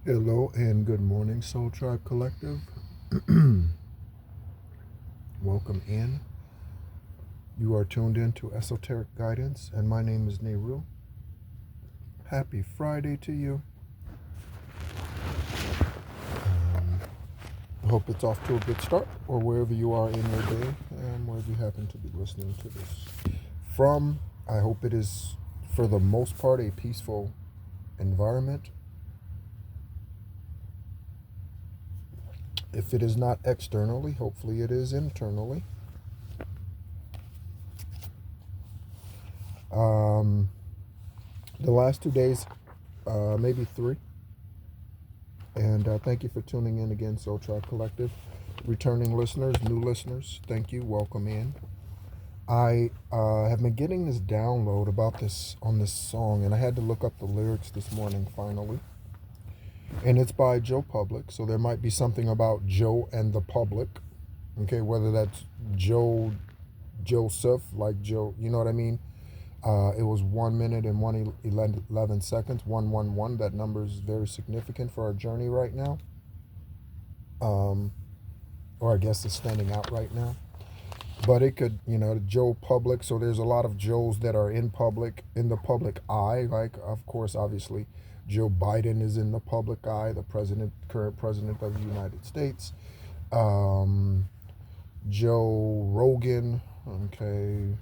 Hello and good morning, Soul Tribe Collective. Welcome in. You are tuned in to Esoteric Guidance, and my name is Nehru. Happy Friday to you. I hope it's off to a good start, or wherever you are in your day, and wherever you happen to be listening to this from. I hope it is, for the most part, a peaceful environment. If it is not externally, hopefully it is internally. Um, the last 2 days, maybe three. And thank you for tuning in again, Soul Tribe Collective. Returning listeners, new listeners, thank you. Welcome in. I have been getting this download about this song, and I had to look up the lyrics this morning finally. And it's by Joe Public, so there might be something about Joe and the public. Okay, whether that's Joe Joseph, like Joe, you know what I mean? It was 1 minute and 11 seconds, 111. That number is very significant for our journey right now. Or I guess it's standing out right now. But it could, Joe Public. So there's a lot of Joes that are in the public eye. Like, of course, obviously, Joe Biden is in the public eye, the current president of the United States. Joe Rogan, okay.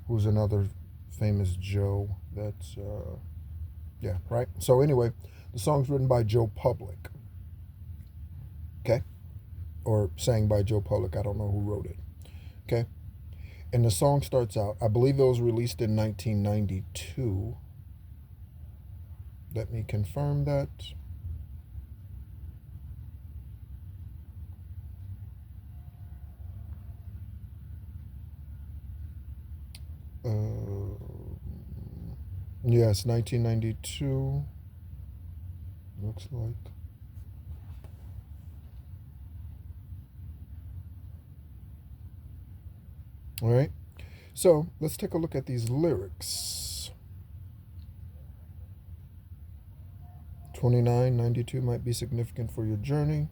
Who's another famous Joe? That's, yeah, right? So anyway, the song's written by Joe Public, okay? Or sang by Joe Public. I don't know who wrote it, okay? And the song starts out, I believe it was released in 1992. Let me confirm that. Uh, yes, 1992. Looks like. All right. So let's take a look at these lyrics. 2992 might be significant for your journey.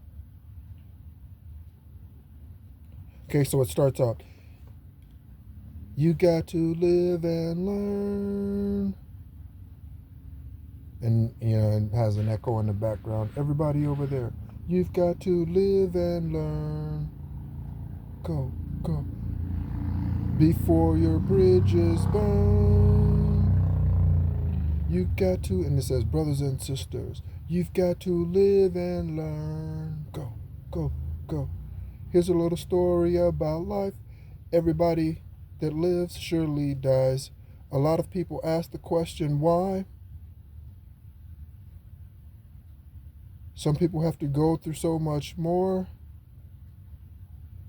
Okay, so it starts out. You got to live and learn. And, it has an echo in the background. Everybody over there, you've got to live and learn. Go, go. Before your bridges burn. You got to, and it says, brothers and sisters, you've got to live and learn. Go, go, go. Here's a little story about life. Everybody that lives surely dies. A lot of people ask the question, why? Some people have to go through so much more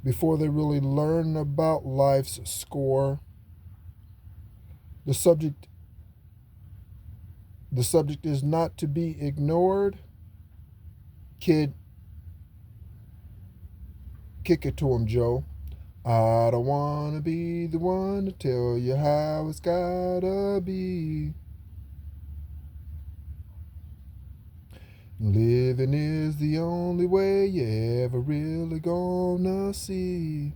before they really learn about life's score. The subject is not to be ignored. Kid, kick it to him, Joe. I don't want to be the one to tell you how it's gotta be. Living is the only way you ever really gonna see.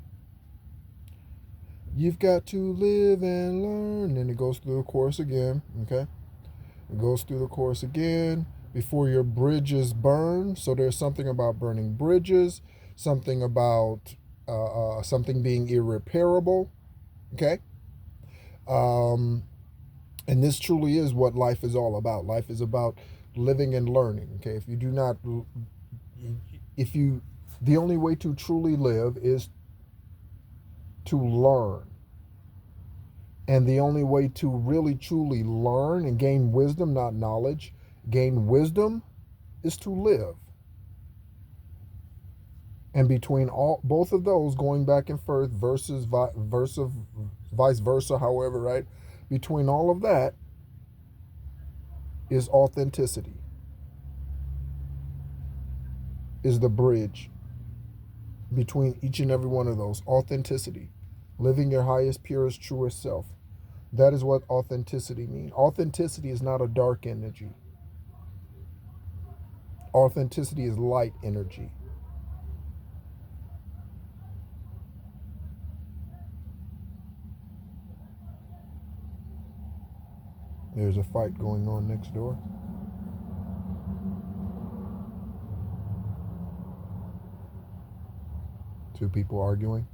You've got to live and learn. And it goes through the course again, okay? It goes through the course again. Before your bridges burn. So there's something about burning bridges, something about something being irreparable, okay? Um, and this truly is what life is all about. Life is about living and learning, okay? If you do not, if you, the only way to truly live is to learn. And the only way to really truly learn and gain wisdom, not knowledge, gain wisdom, is to live. And between both of those, going back and forth, vice versa, however, right? Between all of that is authenticity, is the bridge between each and every one of those. Authenticity, living your highest, purest, truest self. That is what authenticity means. Authenticity is not a dark energy. Authenticity is light energy. There's a fight going on next door. Two people arguing.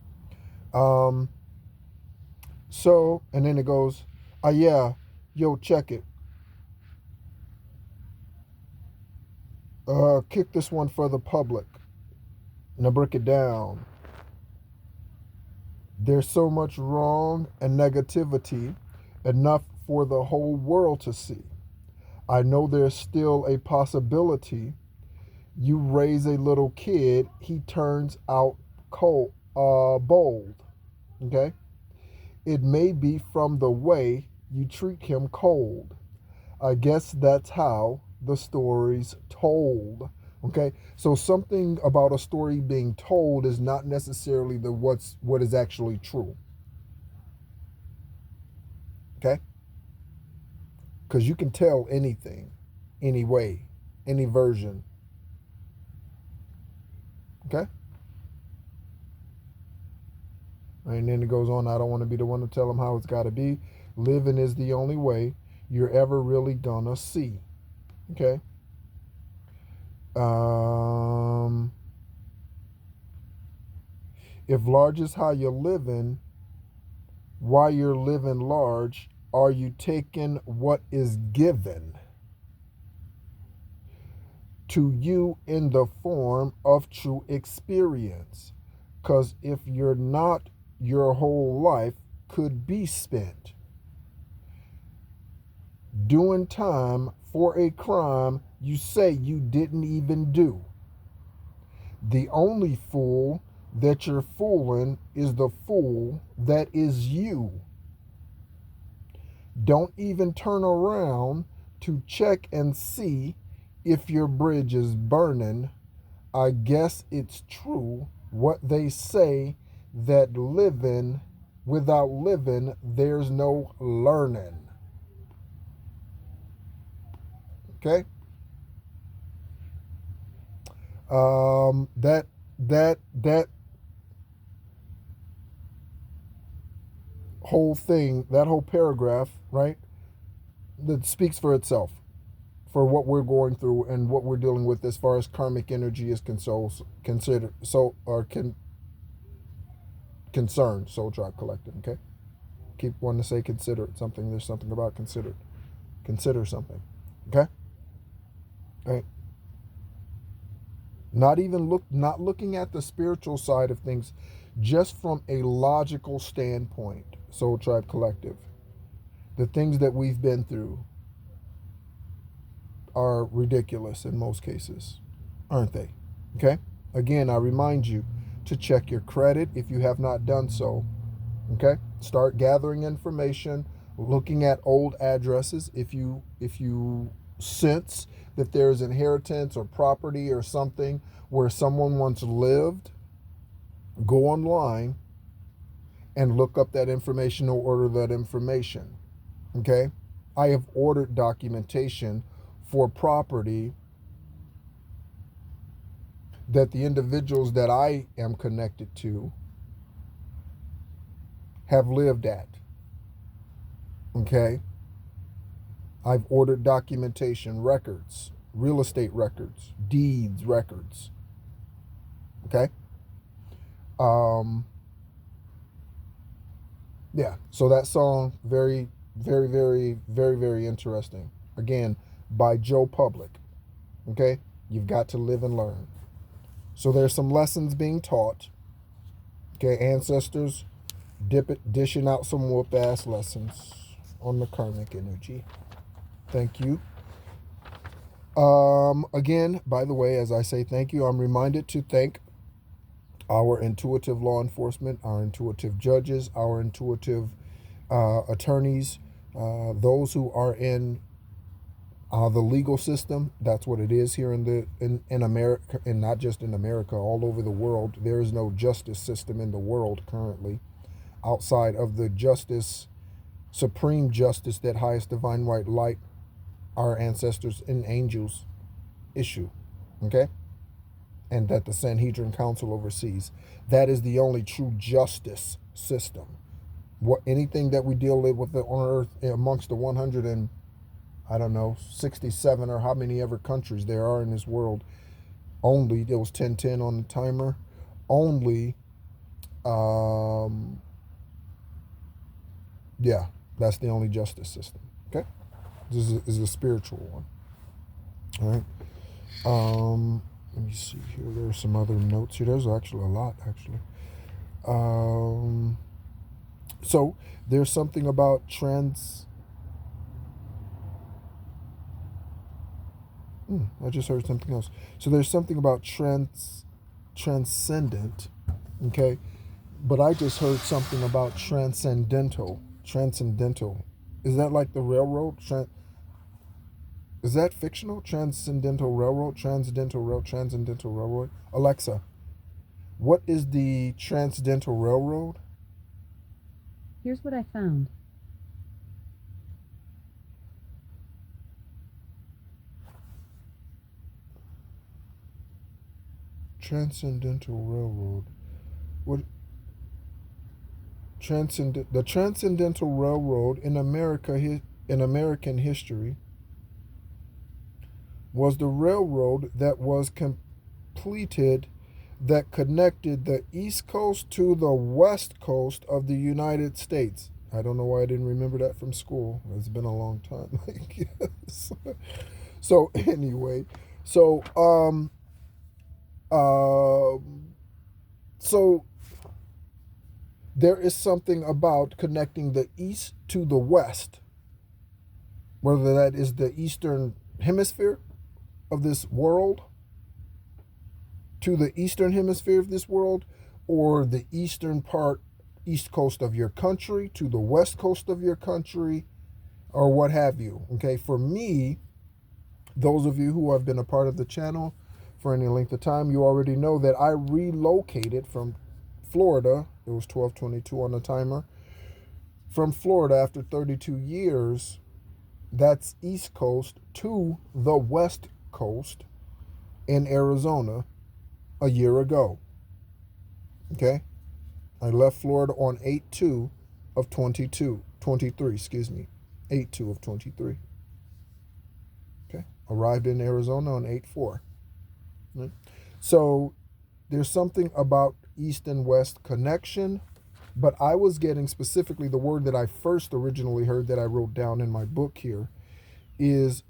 So, and then it goes, yeah, yo, check it. Kick this one for the public. Now break it down. There's so much wrong and negativity, enough for the whole world to see. I know there's still a possibility. You raise a little kid, he turns out bold. Okay? It may be from the way you treat him cold. I guess that's how the story's told. Okay, so something about a story being told is not necessarily what is actually true. Okay, because you can tell anything, any way, any version. Okay, and then it goes on. I don't want to be the one to tell them how it's got to be. Living is the only way you're ever really gonna see. Okay. If large is how you're living, while you're living large, are you taking what is given to you in the form of true experience? Because if you're not, your whole life could be spent doing time for a crime you say you didn't even do. The only fool that you're fooling is the fool that is you. Don't even turn around to check and see if your bridge is burning. I guess it's true what they say, that living without living, there's no learning. Okay? That whole thing, that whole paragraph, right? That speaks for itself, for what we're going through and what we're dealing with as far as karmic energy is concerned. Concerned. Soul Tribe Collective. Okay. Keep wanting to say consider something. There's something about considered. Consider something. Okay. Right. Not looking at the spiritual side of things, just from a logical standpoint. Soul Tribe Collective. The things that we've been through are ridiculous in most cases, aren't they? Okay? Again, I remind you to check your credit if you have not done so. Okay? Start gathering information, looking at old addresses. If you sense that there is inheritance or property or something where someone once lived, go online and look up that information or order that information. Okay? I have ordered documentation for property that the individuals that I am connected to have lived at. Okay? I've ordered documentation, records, real estate records, deeds records. Okay? Yeah, so that song, very, very, very, very, very interesting. Again, by Joe Public. Okay? You've got to live and learn. So there's some lessons being taught. Okay, ancestors dishing out some whoop-ass lessons on the karmic energy. Thank you. Again, by the way, as I say thank you, I'm reminded to thank our intuitive law enforcement, our intuitive judges, our intuitive attorneys, those who are in the legal system. That's what it is here in America, and not just in America, all over the world. There is no justice system in the world currently outside of the justice, supreme justice, that highest divine white light, our ancestors and angels issue. Okay? And that the Sanhedrin Council oversees. That is the only true justice system. Anything that we deal with on earth amongst the 100 and I don't know 67 or how many ever countries there are in this world, only there was 1010 on the timer, only yeah, that's the only justice system. Okay, this is a spiritual one. All right. Let me see here. There are some other notes here. There's actually a lot, actually. So there's something about I just heard something else. So there's something about transcendent, okay? But I just heard something about transcendental. Transcendental. Is that like the railroad? Is that fictional? Transcendental railroad? Transcendental railroad? Alexa, what is the transcendental railroad? Here's what I found. Transcendental railroad. What? The transcendental railroad in American history was the railroad that was completed that connected the East Coast to the West Coast of the United States. I don't know why I didn't remember that from school. It's been a long time. So anyway, so so there is something about connecting the East to the West, whether that is the Eastern Hemisphere of this world, to the Eastern Hemisphere of this world, or the East Coast of your country to the West Coast of your country, or what have you. Okay, for me, those of you who have been a part of the channel for any length of time, you already know that I relocated from Florida. It was 12:22 on the timer. From Florida after 32 years, that's East Coast, to the West Coast in Arizona a year ago. Okay? I left Florida on 8/2 of 23, excuse me. 8/2 of 23. Okay? Arrived in Arizona on 8/4. Right? So there's something about East and West connection, but I was getting specifically the word that I first originally heard that I wrote down in my book here is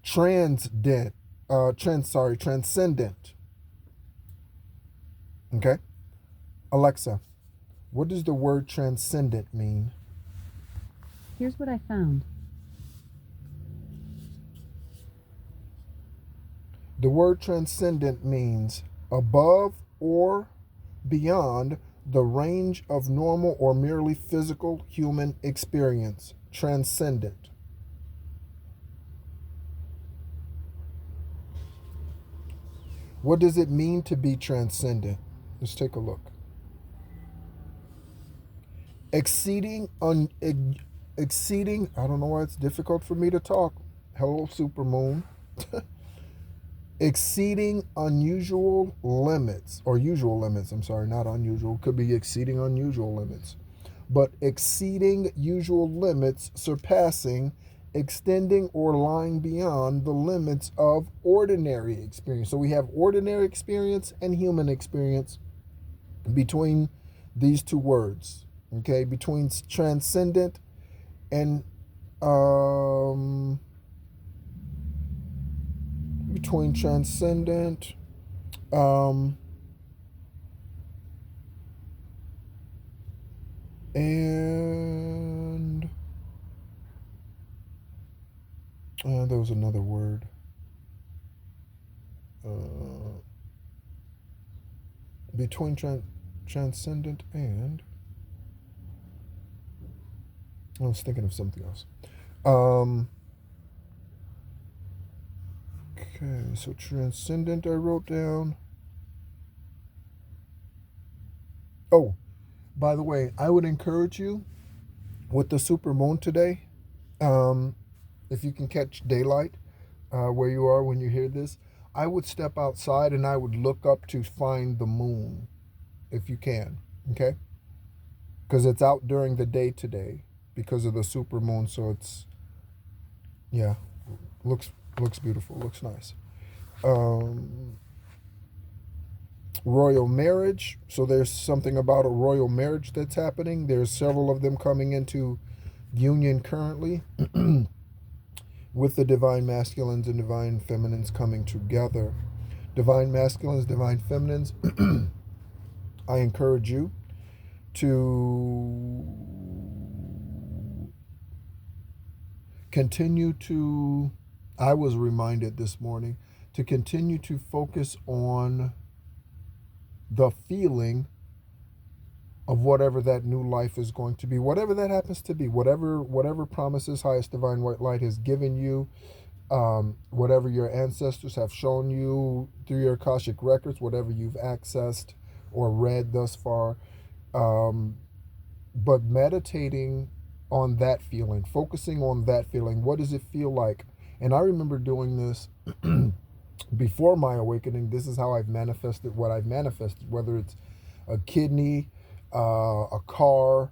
transcendent. Okay? Alexa, what does the word transcendent mean? Here's what I found. The word transcendent means above or beyond the range of normal or merely physical human experience. Transcendent. What does it mean to be transcendent? Let's take a look. Exceeding, I don't know why it's difficult for me to talk. Hello, supermoon. Exceeding unusual limits, or usual limits, I'm sorry, not unusual, could be exceeding unusual limits. But exceeding usual limits, surpassing, extending, or lying beyond the limits of ordinary experience. So we have ordinary experience and human experience between these two words. Okay, between transcendent and between transcendent and there was another word. Between transcendent and I was thinking of something else. Okay, so transcendent I wrote down. Oh, by the way, I would encourage you with the super moon today, if you can catch daylight, where you are when you hear this, I would step outside and I would look up to find the moon if you can, okay? Because it's out during the day today because of the super moon, so it's, yeah, looks beautiful, looks nice. Um, royal marriage. So there's something about a royal marriage that's happening. There's several of them coming into union currently with the divine masculines and divine feminines coming together. Divine masculines, divine feminines, I encourage you to continue to, I was reminded this morning, to continue to focus on the feeling of whatever that new life is going to be, whatever that happens to be, whatever promises highest divine white light has given you, whatever your ancestors have shown you through your Akashic records, whatever you've accessed or read thus far, but meditating on that feeling, focusing on that feeling. What does it feel like? And I remember doing this before my awakening. This is how I've manifested what I've manifested, whether it's a kidney, a car,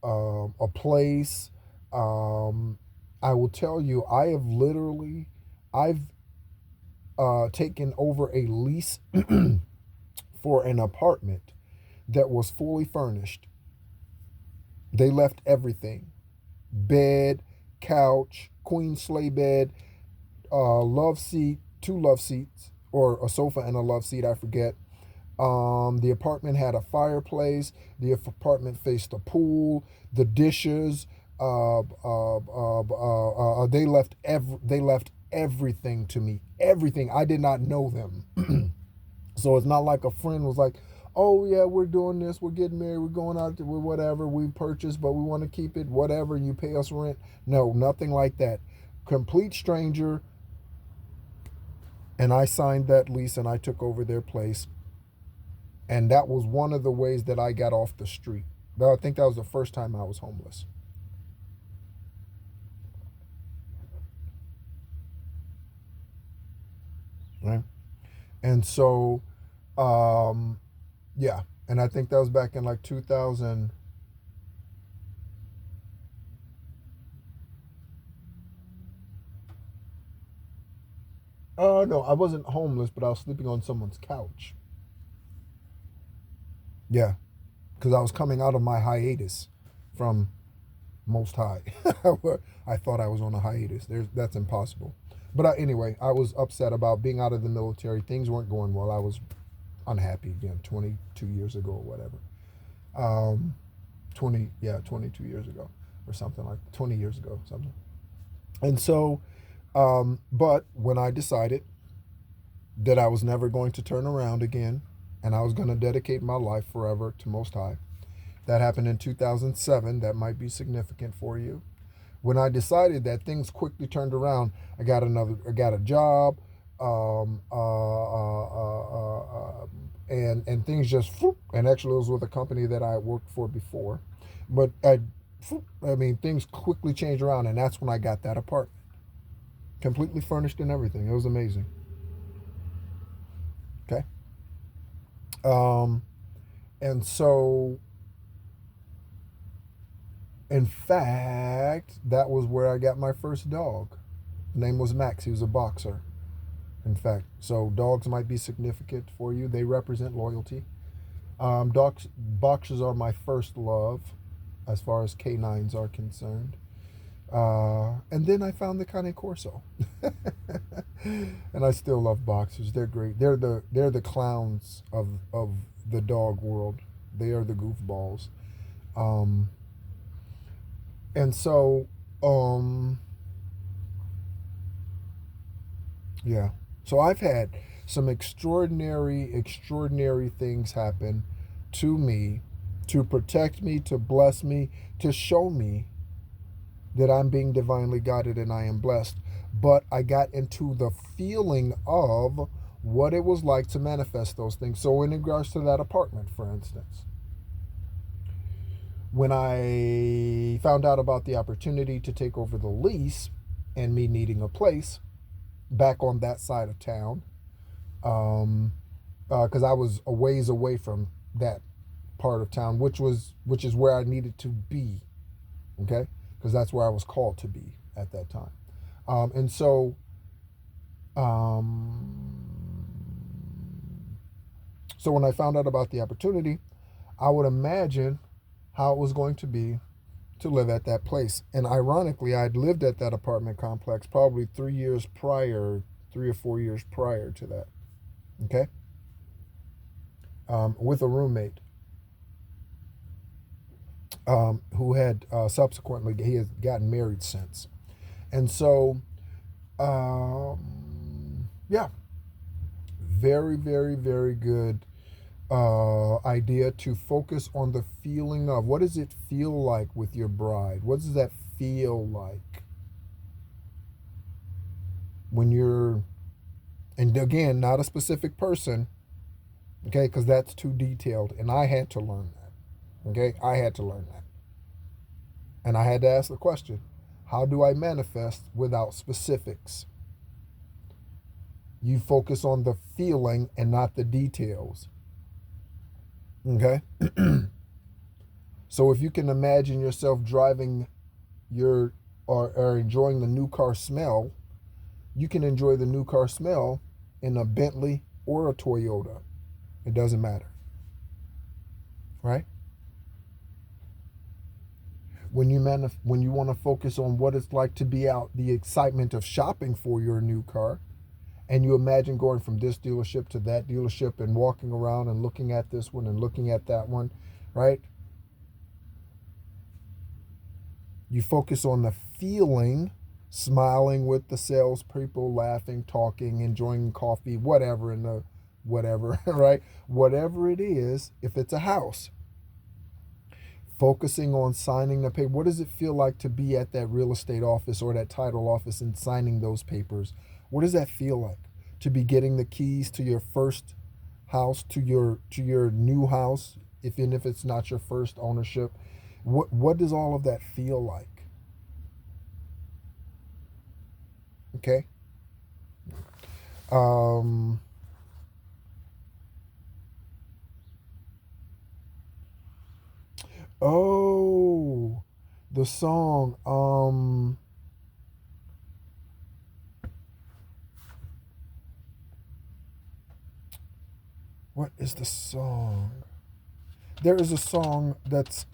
a place. I will tell you, I've taken over a lease for an apartment that was fully furnished. They left everything: bed, couch, queen sleigh bed, love seat, two love seats, or a sofa and a love seat, I forget. The apartment had a fireplace. The apartment faced a pool. The dishes. They left everything to me. Everything. I did not know them, so it's not like a friend was like, "Oh yeah, we're doing this. We're getting married. We're going out to whatever we purchased, but we want to keep it. Whatever, and you pay us rent." No, nothing like that. Complete stranger. And I signed that lease and I took over their place. And that was one of the ways that I got off the street. I think that was the first time I was homeless. Right? And so, yeah. And I think that was back in like 2000. No, I wasn't homeless, but I was sleeping on someone's couch. Yeah. Because I was coming out of my hiatus from Most High. I thought I was on a hiatus. That's impossible. But anyway, I was upset about being out of the military. Things weren't going well. I was unhappy again 22 years ago or whatever. 22 years ago or something, like 20 years ago, something. And so, but when I decided that I was never going to turn around again and I was going to dedicate my life forever to Most High, that happened in 2007. That might be significant for you. When I decided that, things quickly turned around. I got a job, and things just, and actually it was with a company that I worked for before, but I mean, things quickly changed around, and that's when I got that apartment, completely furnished and everything. It was amazing. Okay, and so, in fact, that was where I got my first dog. His name was Max. He was a boxer. In fact, so dogs might be significant for you. They represent loyalty. Boxers are my first love as far as canines are concerned. And then I found the Cane Corso. And I still love boxers. They're great. They're the clowns of the dog world. They are the goofballs. And so, yeah. So I've had some extraordinary things happen to me to protect me, to bless me, to show me that I'm being divinely guided and I am blessed. But I got into the feeling of what it was like to manifest those things. So in regards to that apartment, for instance, when I found out about the opportunity to take over the lease and me needing a place, back on that side of town, because I was a ways away from that part of town, which is where I needed to be. Okay, because that's where I was called to be at that time. And so, um, so when I found out about the opportunity, I would imagine how it was going to be to live at that place. And ironically, I'd lived at that apartment complex probably 3 years prior, 3 or 4 years prior to that. Okay, with a roommate who had subsequently he has gotten married since. And so, yeah, very, very, very good idea to focus on the feeling of what does it feel like with your bride? What does that feel like when you're, and again, not a specific person, okay, because that's too detailed. And I had to learn that. Okay, I had to learn that. And I had to ask the question, how do I manifest without specifics? You focus on the feeling and not the details. Okay? So if you can imagine yourself driving your or enjoying the new car smell, you can enjoy the new car smell in a Bentley or a Toyota. It doesn't matter. Right? When you want to focus on what it's like to be out, the excitement of shopping for your new car, and you imagine going from this dealership to that dealership and walking around and looking at this one and looking at that one, right? You focus on the feeling, smiling with the salespeople, laughing, talking, enjoying coffee, whatever, in the whatever, right? Whatever it is, if it's a house, focusing on signing the paper. What does it feel like to be at that real estate office or that title office and signing those papers? What does that feel like? To be getting the keys to your first house, to your new house, even if it's not your first ownership. What does all of that feel like? Okay. Um, oh, the song. What is the song? There is a song that's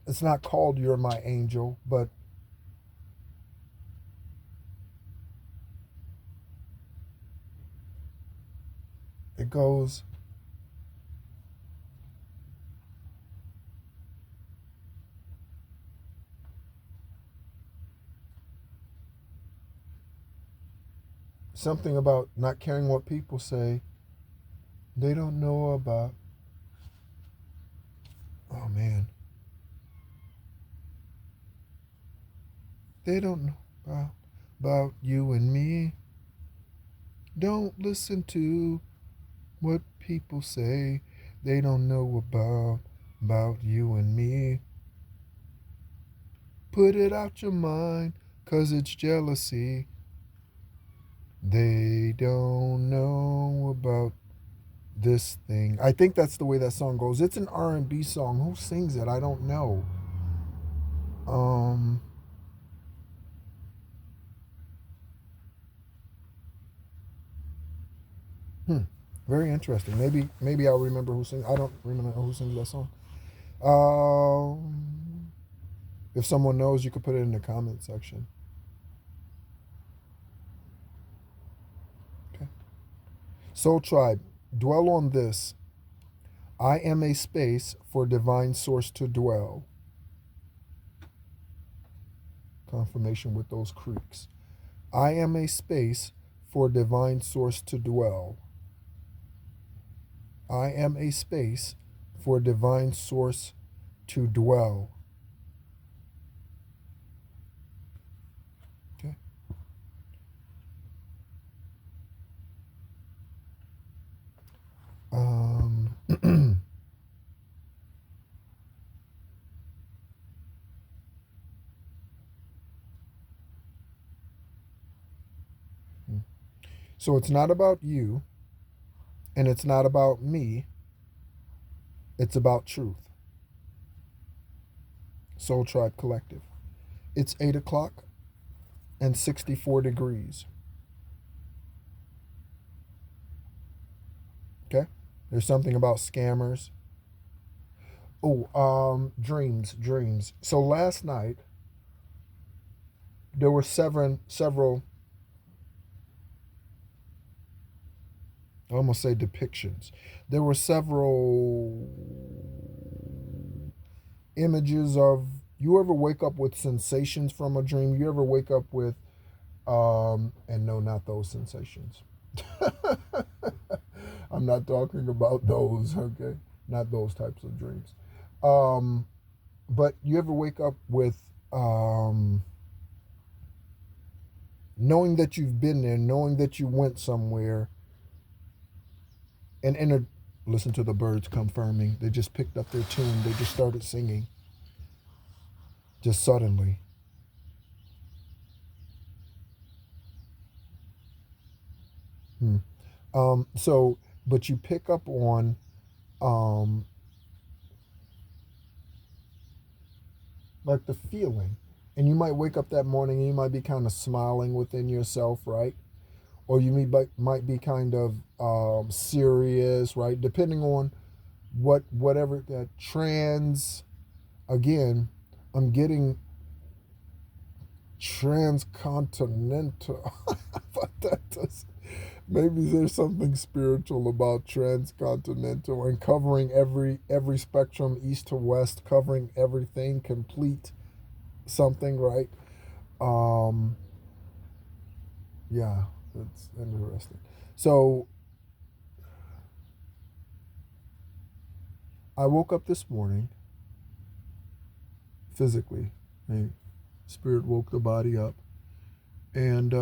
it's not called "You're My Angel," but it goes. Something about not caring what people say. They don't know about. Oh man. They don't know about you and me. Don't listen to what people say. They don't know about you and me. Put it out your mind, 'cause it's jealousy. They don't know about this thing. I think that's the way that song goes. It's an R&B song. Who sings it? I don't know. Um hmm. Very interesting. Maybe I'll remember who sings. I don't remember who sings that song. Um if someone knows, you could put it in the comment section. Okay. Soul Tribe, dwell on this. I am a space for divine source to dwell. Confirmation with those creaks. I am a space for divine source to dwell. I am a space for divine source to dwell. Okay. Um, So it's not about you and it's not about me. It's about truth. Soul Tribe Collective. It's 8 o'clock and 64 degrees. Okay? There's something about scammers. Oh, dreams. So last night there were several, I almost say depictions. There were several images of, you ever wake up with sensations from a dream? You ever wake up with and no, not those sensations. I'm not talking about those, okay? Not those types of dreams. Um, but you ever wake up with knowing that you've been there, knowing that you went somewhere, and listen to the birds confirming. They just picked up their tune. They just started singing. Just suddenly. So, but you pick up on um, like the feeling. And you might wake up that morning and you might be kind of smiling within yourself, right? Or you might be kind of serious, right? Depending on whatever that again, I'm getting transcontinental. But that does, maybe there's something spiritual about transcontinental and covering every spectrum, east to west, covering everything, complete something, right? Um, yeah, that's interesting. So I woke up this morning physically. Spirit woke the body up, and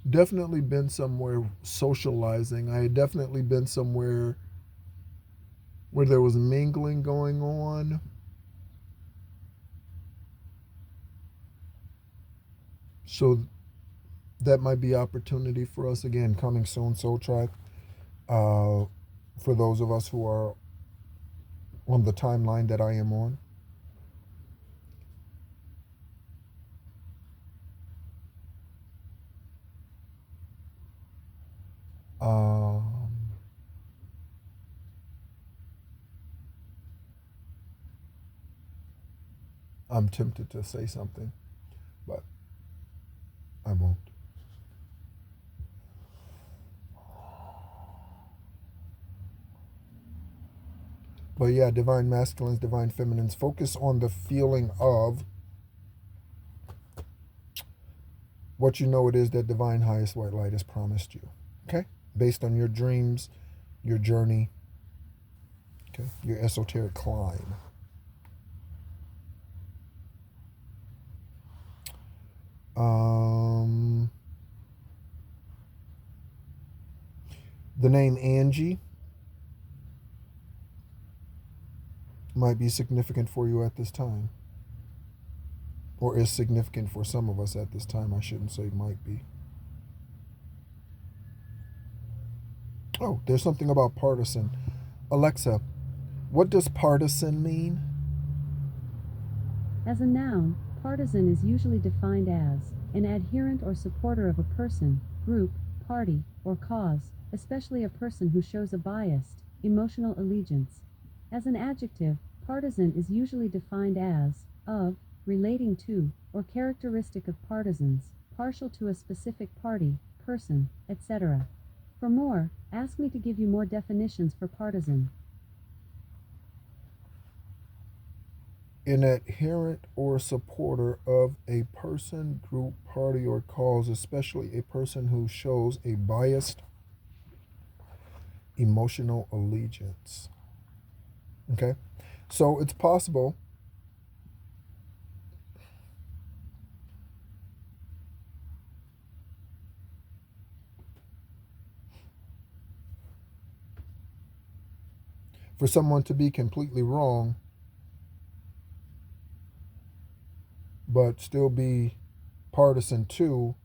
definitely been somewhere socializing. I had definitely been somewhere where there was mingling going on. So that might be opportunity for us again coming soon, Soul Tribe. Uh, for those of us who are on the timeline that I am on. Um, I'm tempted to say something, but I won't. But yeah, divine masculines, divine feminines, focus on the feeling of what you know it is that divine highest white light has promised you. Okay? Based on your dreams, your journey, okay, your esoteric climb. Um, the name Angie might be significant for you at this time, or is significant for some of us at this time. I shouldn't say might be. Oh, there's something about partisan. Alexa, what does partisan mean? As a noun, partisan is usually defined as an adherent or supporter of a person, group, party, or cause, especially a person who shows a biased, emotional allegiance. As an adjective, partisan is usually defined as of, relating to, or characteristic of partisans, partial to a specific party, person, etc. For more, ask me to give you more definitions for partisan. An adherent or supporter of a person, group, party, or cause, especially a person who shows a biased emotional allegiance. Okay? So it's possible for someone to be completely wrong, but still be partisan to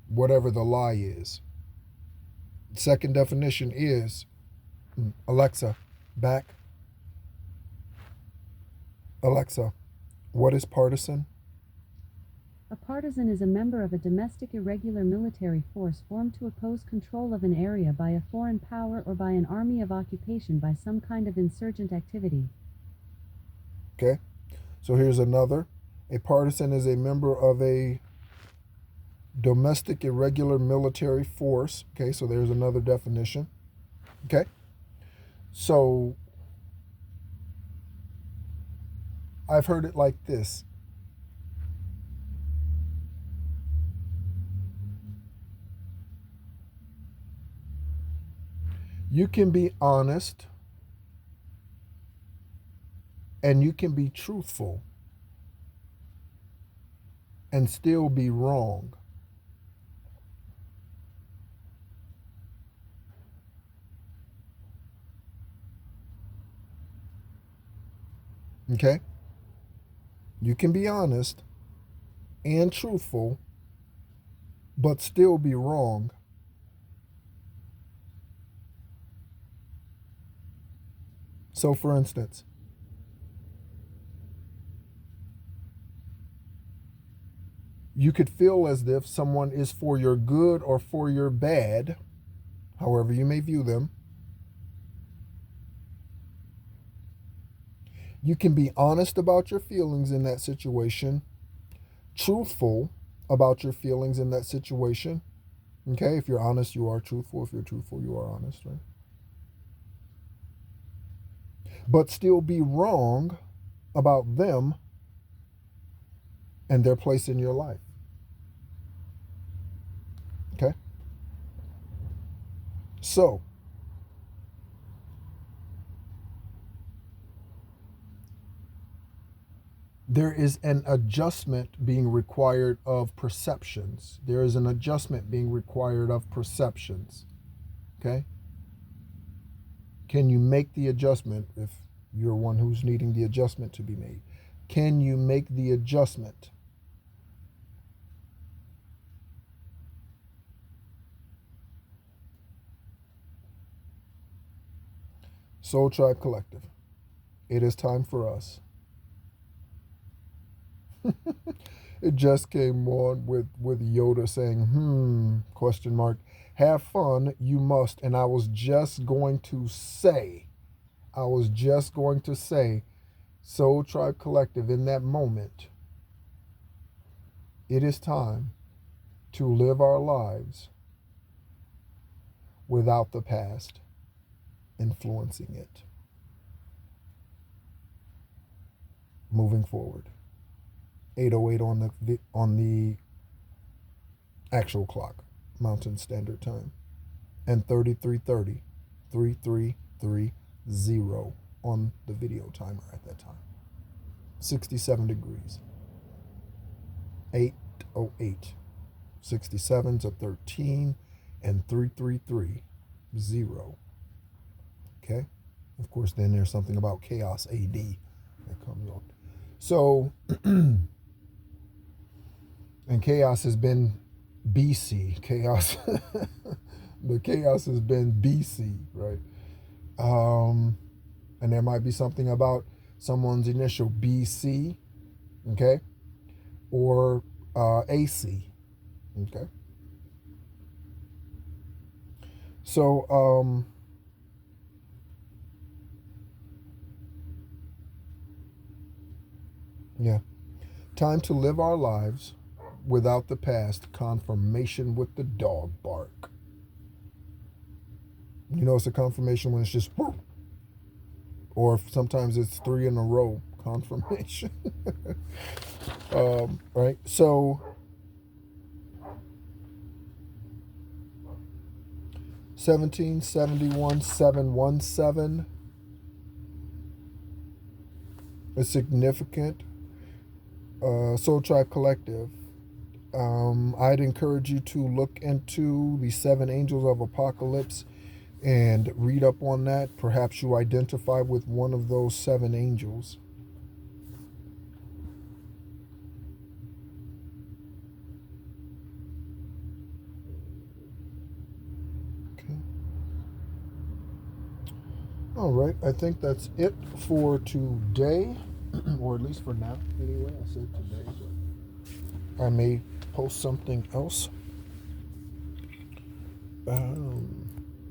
whatever the lie is. Second definition is, Alexa, back. Alexa, what is partisan? A partisan is a member of a domestic irregular military force formed to oppose control of an area by a foreign power or by an army of occupation by some kind of insurgent activity. Okay, so here's another. A partisan is a member of a domestic irregular military force. Okay, so there's another definition. Okay, so I've heard it like this. You can be honest and you can be truthful and still be wrong. Okay? You can be honest and truthful, but still be wrong. So, for instance, you could feel as if someone is for your good or for your bad, however you may view them. You can be honest about your feelings in that situation, truthful about your feelings in that situation. Okay, if you're honest, you are truthful. If you're truthful, you are honest, right? But still be wrong about them and their place in your life. Okay? So, there is an adjustment being required of perceptions. There is an adjustment being required of perceptions. Okay? Can you make the adjustment if you're one who's needing the adjustment to be made? Can you make the adjustment? Soul Tribe Collective, it is time for us. It just came on with Yoda saying, question mark. Have fun, you must. And I was just going to say, Soul Tribe Collective, in that moment, it is time to live our lives without the past influencing it. Moving forward. 8:08 on the actual clock, Mountain Standard Time, and 33:30, 3330 on the video timer at that time. 67 degrees. 8:08. 67's a 13 and 3330. Okay? Of course, then there's something about chaos AD that comes on. So, and chaos has been BC. Chaos, the chaos has been BC, right? And there might be something about someone's initial BC, okay, or AC, okay. So, yeah, time to live our lives without the past. Confirmation with the dog bark. You know, it's a confirmation when it's just whoo, or sometimes it's 3 in a row. Confirmation. Right. So, 1771-717 is significant. Soul Tribe Collective. I'd encourage you to look into the 7 Angels of Apocalypse. and read up on that. Perhaps you identify with one of those 7 angels. Okay. All right, I think that's it for today, or at least for now. Anyway, I said today, but I may post something else.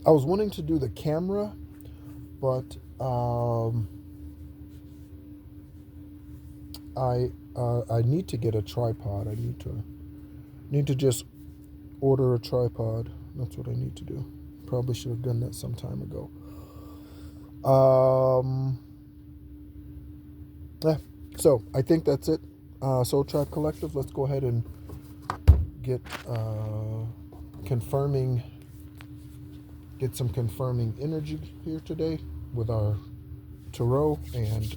I was wanting to do the camera, but I need to get a tripod. I need to just order a tripod. That's what I need to do. Probably should have done that some time ago. Yeah. So I think that's it. Soul Tribe Collective. Let's go ahead and get confirming. Get some confirming energy here today with our tarot and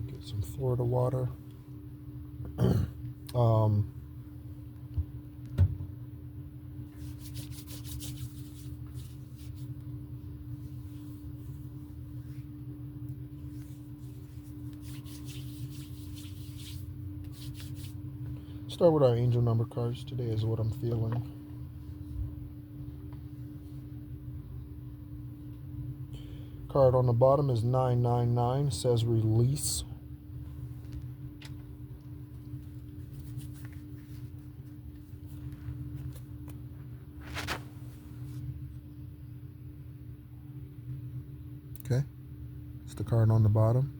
get some Florida water. Start with our angel number cards today is what I'm feeling. Card on the bottom is 999, says release. Okay, it's the card on the bottom.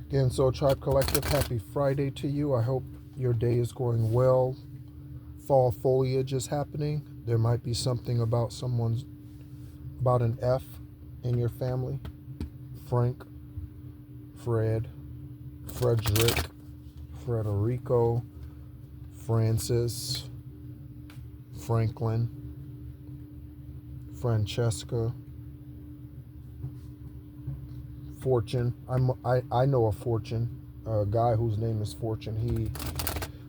Again, Soul Tribe Collective, happy Friday to you. I hope your day is going well. Fall foliage is happening. There might be something about about an F in your family. Frank, Fred, Frederick, Frederico, Francis, Franklin, Francesca, Fortune. I know a Fortune, a guy whose name is Fortune. He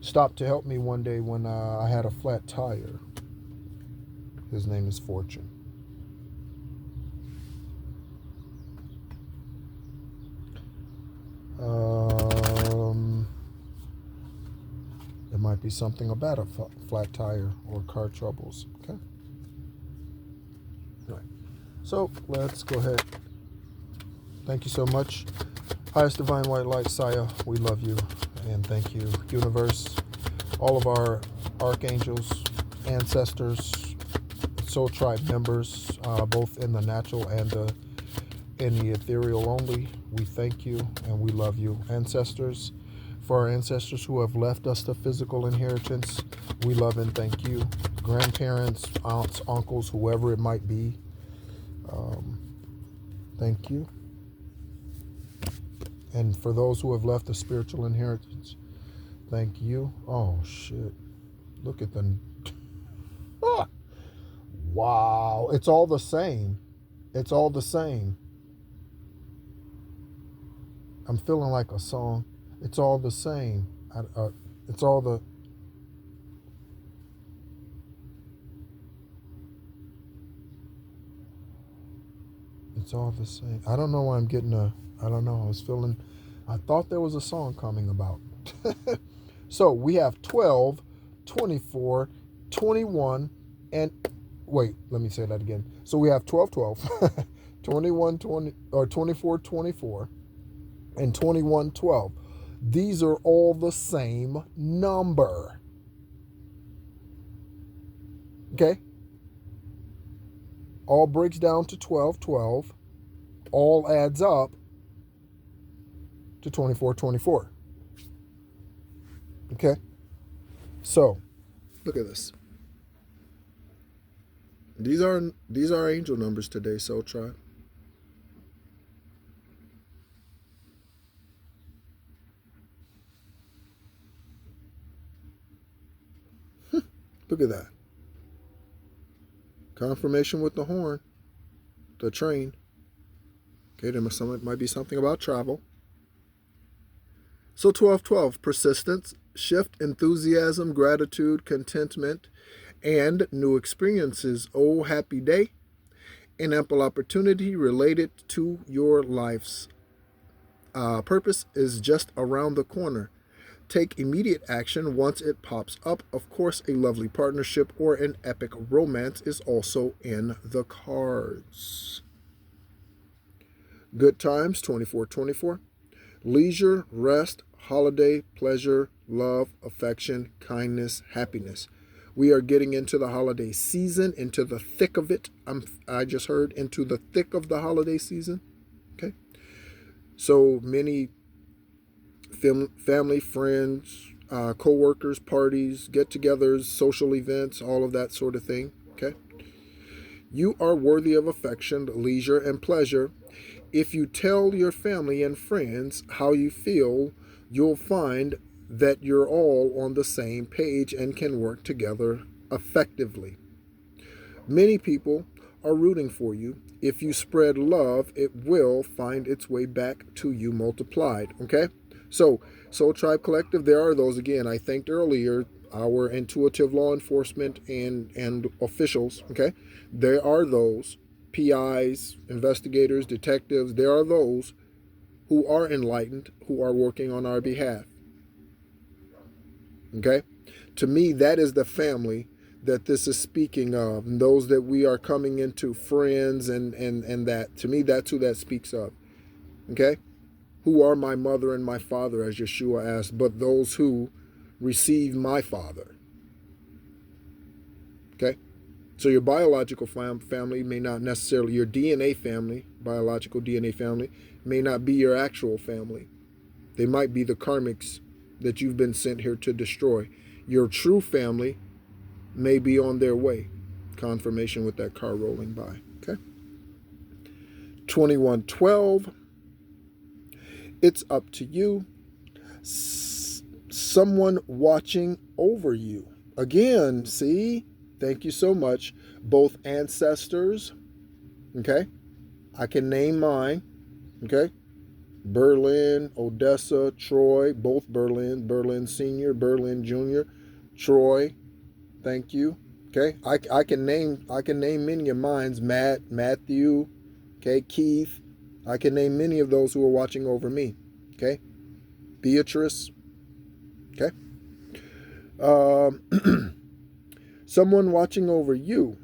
stopped to help me one day when I had a flat tire. His name is Fortune. There might be something about a flat tire or car troubles. Okay. All right. So let's go ahead. Thank you so much. Highest Divine White Light, Saya, we love you and thank you. Universe, all of our archangels, ancestors, Soul Tribe members, both in the natural and in the ethereal only, we thank you and we love you. Ancestors, for our ancestors who have left us the physical inheritance, we love and thank you. Grandparents, aunts, uncles, whoever it might be, thank you. And for those who have left the spiritual inheritance, thank you. Oh, shit. Look at the... Ah! Wow. It's all the same. It's all the same. I'm feeling like a song. It's all the same. It's all the... It's all the same. I don't know why I'm getting I don't know. I thought there was a song coming about. So we have 12, 24, 21, and wait, let me say that again. So we have 12, 12, 21, 20, or 24, 24, and 21, 12. These are all the same number. Okay? All breaks down to 12, 12. All adds up to 24, 24. Okay? So, look at this. These are angel numbers today, Soul Tribe. Look at that. Confirmation with the horn. The train. Okay, there might be something about travel. So 1212, persistence, shift, enthusiasm, gratitude, contentment, and new experiences. Oh, happy day. An ample opportunity related to your life's purpose is just around the corner. Take immediate action once it pops up. Of course, a lovely partnership or an epic romance is also in the cards. Good times, 2424. Leisure, rest, holiday, pleasure, love, affection, kindness, happiness. We are getting into the holiday season, into the thick of it. I just heard into the thick of the holiday season. Okay. So many family, friends, co-workers, parties, get-togethers, social events, all of that sort of thing. Okay. You are worthy of affection, leisure, and pleasure. If you tell your family and friends how you feel, you'll find that you're all on the same page and can work together effectively. Many people are rooting for you. If you spread love, it will find its way back to you multiplied. Okay? So, Soul Tribe Collective, there are those, again, I thanked earlier, our intuitive law enforcement and officials. Okay? There are those PIs, investigators, detectives, there are those who are enlightened, who are working on our behalf. Okay? To me, that is the family that this is speaking of. And those that we are coming into, friends and that. To me, that's who that speaks of. Okay? Who are my mother and my father, as Yeshua asked, but those who receive my father. Okay? So your biological family may not necessarily, your DNA family, biological DNA family, may not be your actual family. They might be the karmics that you've been sent here to destroy. Your true family may be on their way. Confirmation with that car rolling by. Okay. 2112. It's up to you. Someone watching over you. Again, see? Thank you so much. Both ancestors. Okay. I can name mine. Okay. Berlin, Odessa, Troy, both Berlin, Berlin Senior, Berlin Junior, Troy. Thank you. Okay. I can name many of mine's. Matthew, okay, Keith. I can name many of those who are watching over me. Okay. Beatrice. Okay. Someone watching over you.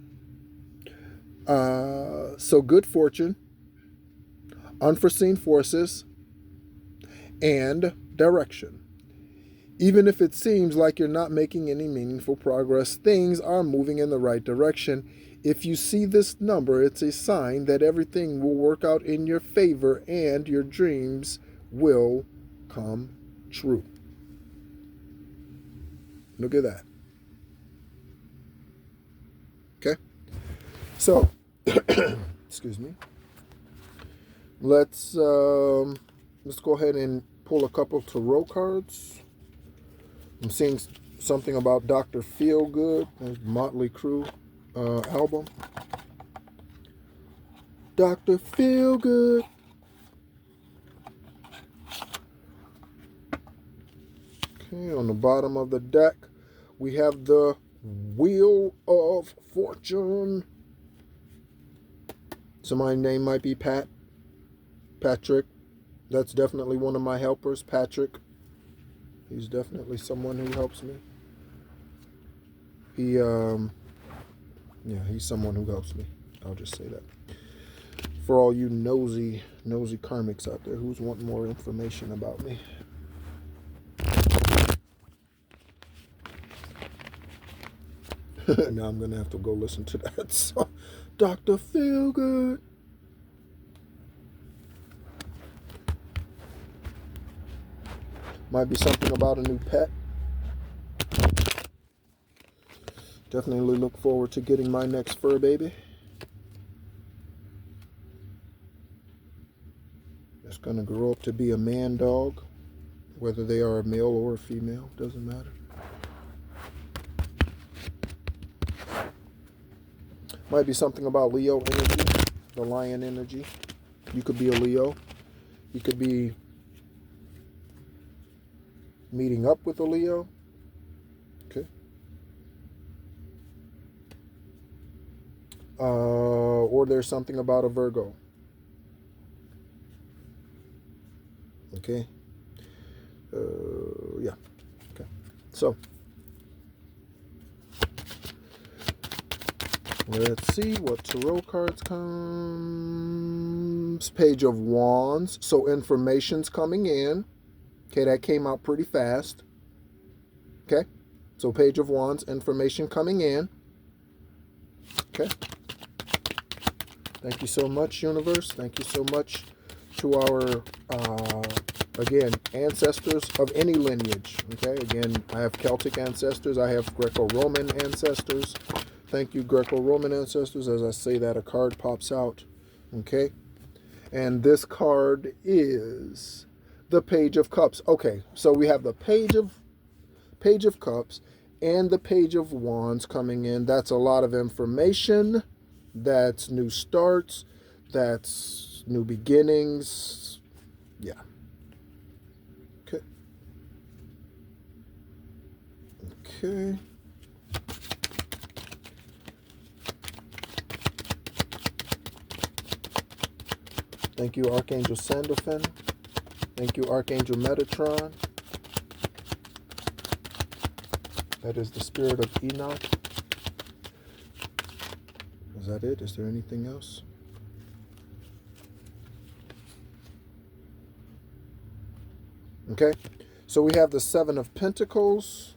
So good fortune, unforeseen forces, and direction. Even if it seems like you're not making any meaningful progress, things are moving in the right direction. If you see this number, it's a sign that everything will work out in your favor and your dreams will come true. Look at that. Okay? So, excuse me. Let's go ahead and pull a couple tarot cards. I'm seeing something about Dr. Feelgood, Motley Crue album. Dr. Feelgood. Okay, on the bottom of the deck, we have the Wheel of Fortune. So my name might be Patrick. That's definitely one of my helpers, Patrick. He's definitely someone who helps me. He's someone who helps me. I'll just say that. For all you nosy karmics out there who's wanting more information about me. Now I'm going to have to go listen to that song. Dr. Feelgood. Might be something about a new pet. Definitely look forward to getting my next fur baby. It's going to grow up to be a man dog. Whether they are a male or a female, doesn't matter. Might be something about Leo energy, the lion energy. You could be a Leo. You could be meeting up with a Leo. Okay. Or there's something about a Virgo. Okay. Yeah. Okay. So let's see what tarot cards comes. Page of Wands. So information's coming in. Okay, that came out pretty fast. Okay. So Page of Wands, information coming in. Okay. Thank you so much, universe. Thank you so much to our, again, ancestors of any lineage. Okay, again, I have Celtic ancestors. I have Greco-Roman ancestors. Thank you, Greco-Roman ancestors. As I say that, a card pops out. Okay, and this card is the Page of Cups. Okay, so we have the Page of Cups and the Page of Wands coming in. That's a lot of information. That's new starts. That's new beginnings. Yeah. Okay. Okay. Thank you, Archangel Sandalphon. Thank you, Archangel Metatron. That is the spirit of Enoch. Is that it? Is there anything else? Okay, so we have the Seven of Pentacles.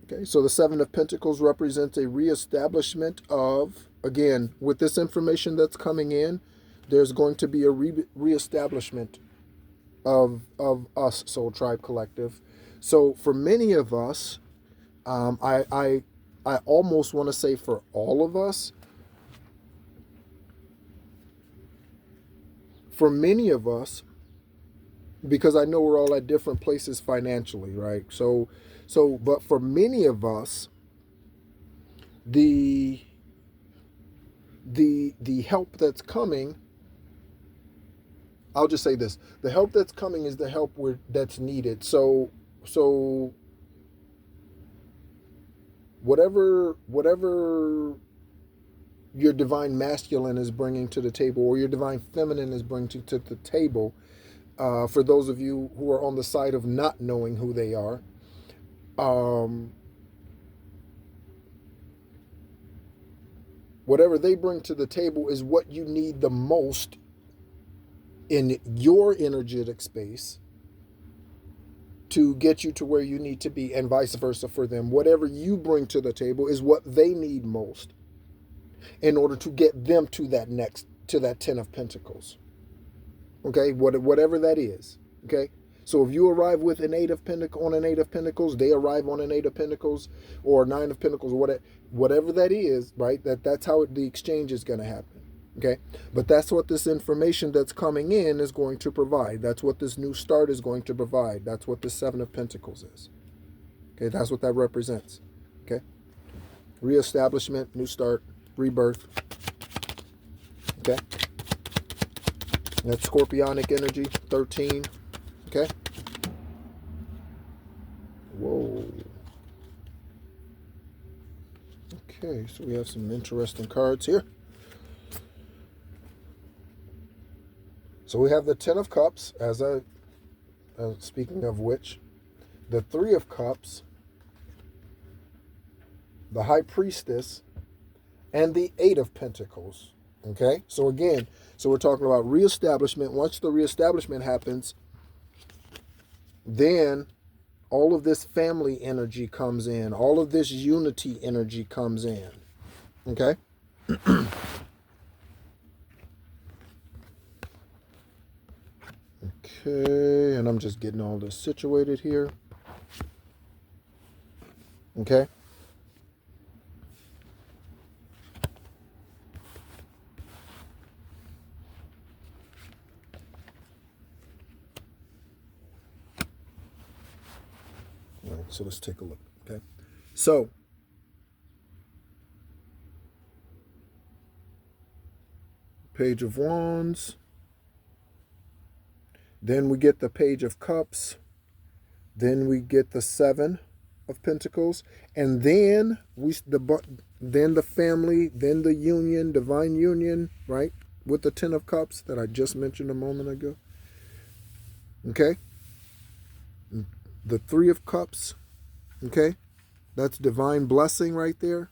Okay, so the Seven of Pentacles represents a reestablishment of, again, with this information that's coming in, there's going to be a reestablishment of us, Soul Tribe Collective. So for many of us, I almost want to say for all of us, for many of us, because I know we're all at different places financially, right? So, but for many of us, the help that's coming, I'll just say this: the help that's coming is the help that's needed. So whatever your divine masculine is bringing to the table, or your divine feminine is bringing to the table, for those of you who are on the side of not knowing who they are, whatever they bring to the table is what you need the most in your energetic space to get you to where you need to be, and vice versa for them. Whatever you bring to the table is what they need most in order to get them to that Ten of Pentacles. Okay, whatever that is. Okay, so if you arrive with an Eight of Pentacles on an Eight of Pentacles, they arrive on an Eight of Pentacles or Nine of Pentacles, whatever that is, right? That's how the exchange is going to happen. Okay, but that's what this information that's coming in is going to provide. That's what this new start is going to provide. That's what the Seven of Pentacles is. Okay, that's what that represents. Okay, reestablishment, new start, rebirth. Okay, that's Scorpionic energy, 13. Okay. Whoa. Okay, so we have some interesting cards here. So we have the Ten of Cups, speaking of which, the Three of Cups, the High Priestess, and the Eight of Pentacles. Okay, so again, so we're talking about reestablishment. Once the reestablishment happens, then all of this family energy comes in. All of this unity energy comes in. Okay? Okay, and I'm just getting all this situated here. Okay? All right, so let's take a look. Okay? So, Page of Wands, Then we get the Page of Cups. Then we get the Seven of Pentacles, and then then the family, then the union, divine union, right? With the Ten of Cups that I just mentioned a moment ago. Okay? The Three of Cups, okay? That's divine blessing right there.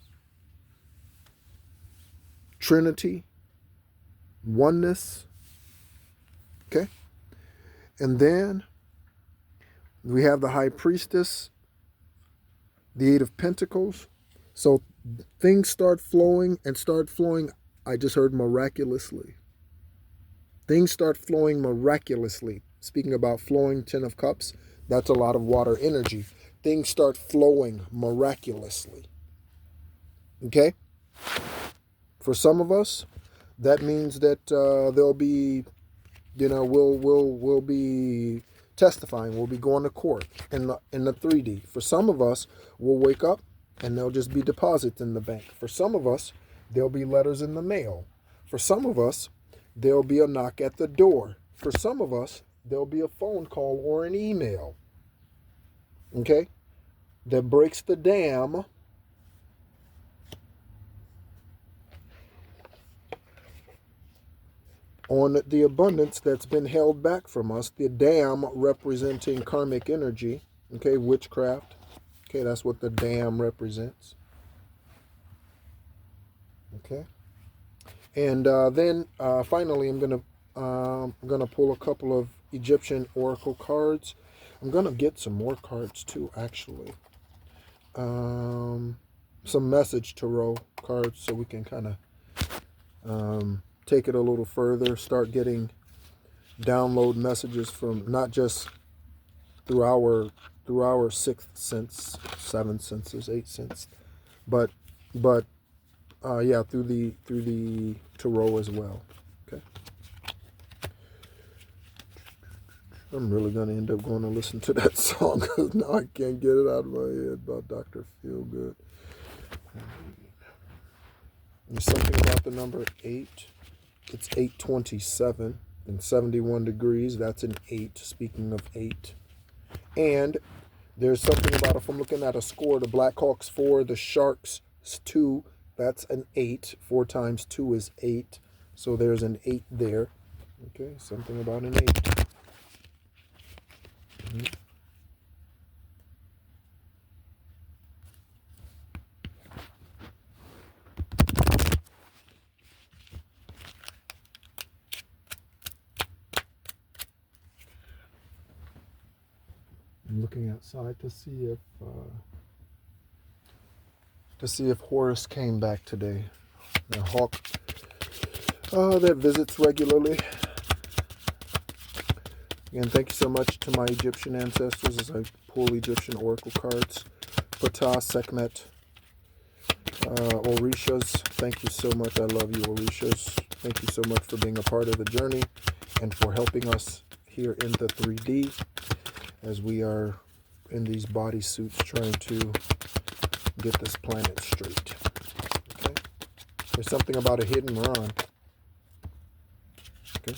Trinity, oneness, okay? And then we have the High Priestess, the Eight of Pentacles. So things start flowing and start flowing. I just heard miraculously. Things start flowing miraculously. Speaking about flowing, Ten of Cups, that's a lot of water energy. Things start flowing miraculously. Okay? For some of us, that means that there'll be, we'll be testifying. We'll be going to court in the 3D. For some of us, we'll wake up and there'll just be deposits in the bank. For some of us, there'll be letters in the mail. For some of us, there'll be a knock at the door. For some of us, there'll be a phone call or an email. Okay? That breaks the dam on the abundance that's been held back from us. The dam representing karmic energy. Okay, witchcraft. Okay, that's what the dam represents. Okay. And then finally, I'm gonna pull a couple of Egyptian oracle cards. I'm gonna get some more cards too, actually. Some message tarot cards, so we can kind of take it a little further. Start getting download messages from not just through our sixth sense, seventh senses, eighth sense, but yeah, through the tarot as well. Okay. I'm really gonna end up going to listen to that song because now I can't get it out of my head about Dr. Feelgood. There's something about the number 8. It's 827 and 71 degrees. That's an 8. Speaking of 8, and there's something about, if I'm looking at a score, the Blackhawks 4, the Sharks 2. That's an 8. 4 times 2 is 8. So there's an 8 there. Okay, something about an 8. Mm-hmm. I'm looking outside to see if Horus came back today. The hawk that visits regularly. Again, thank you so much to my Egyptian ancestors as I pull Egyptian oracle cards. Ptah, Sekhmet, Orishas, thank you so much. I love you, Orishas. Thank you so much for being a part of the journey and for helping us here in the 3D as we are in these bodysuits trying to get this planet straight. Okay? There's something about a hidden run. Okay?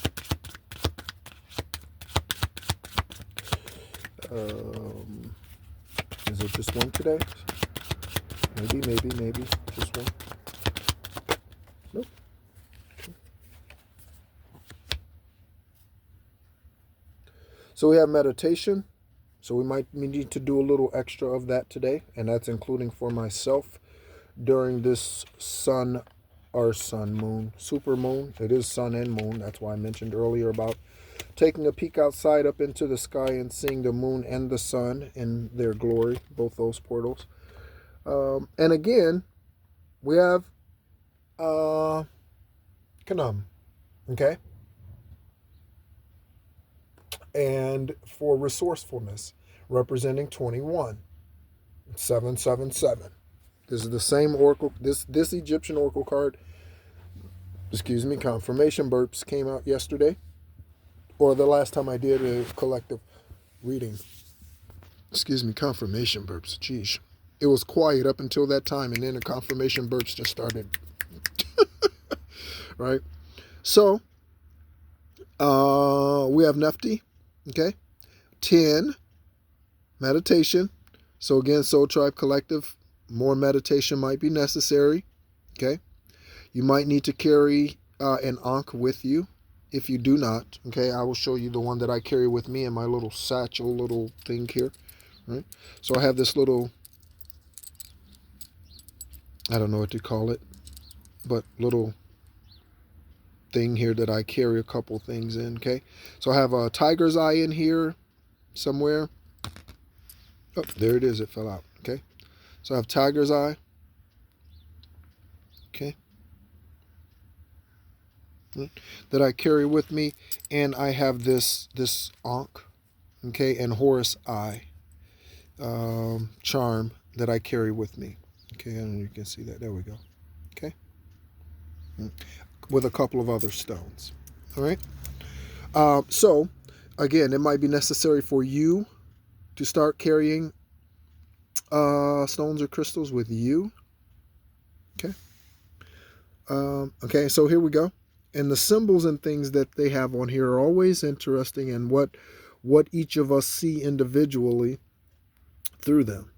Is it just one today? Maybe. Just one. Nope. Okay. So we have meditation. So we need to do a little extra of that today, and that's including for myself during this moon, super moon. It is sun and moon. That's why I mentioned earlier about taking a peek outside up into the sky and seeing the moon and the sun in their glory, both those portals. And again, we have Kanam, okay? And for resourcefulness, representing 21, 777. This is the same oracle, this Egyptian oracle card, confirmation burps came out yesterday, or the last time I did a collective reading. Confirmation burps, geez. It was quiet up until that time, and then the confirmation burps just started. Right? So, we have Nephti, Okay. 10, meditation. So again, Soul Tribe Collective, more meditation might be necessary. Okay. You might need to carry an Ankh with you. If you do not, okay, I will show you the one that I carry with me in my little satchel, little thing here. Right. So I have this little, I don't know what to call it, but little thing here that I carry a couple things in. Okay. So I have a tiger's eye in here somewhere. Oh, there it is. It fell out. Okay. So I have tiger's eye. Okay. That I carry with me, and I have this Ankh, okay, and Horus eye charm that I carry with me. Okay, I don't know if you can see that. There we go. Okay, with a couple of other stones. All right. So, again, it might be necessary for you to start carrying stones or crystals with you. Okay. Okay. So here we go. And the symbols and things that they have on here are always interesting, and what each of us see individually through them.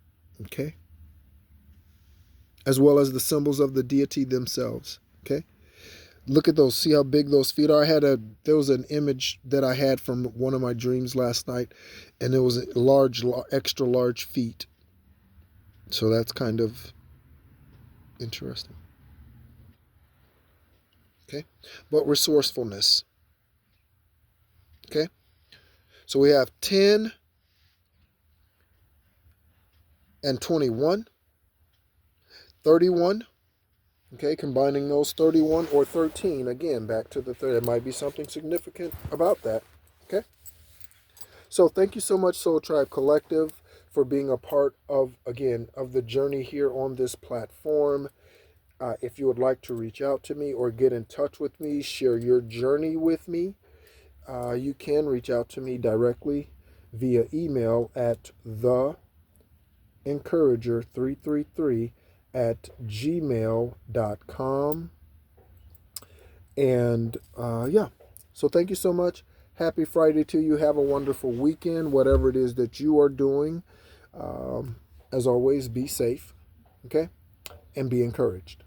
Okay. As well as the symbols of the deity themselves. Okay. Look at those. See how big those feet are. There was an image that I had from one of my dreams last night, and it was large, extra large feet. So that's kind of interesting. Okay. But resourcefulness. Okay. So we have 10 and 21, 31. Okay, combining those 31 or 13, again, back to the third. There might be something significant about that. Okay. So thank you so much, Soul Tribe Collective, for being a part of, again, of the journey here on this platform. If you would like to reach out to me or get in touch with me, share your journey with me, you can reach out to me directly via email at theencourager333 at gmail.com. And yeah, so thank you so much. Happy Friday to you. Have a wonderful weekend, whatever it is that you are doing. As always, be safe, okay? And be encouraged.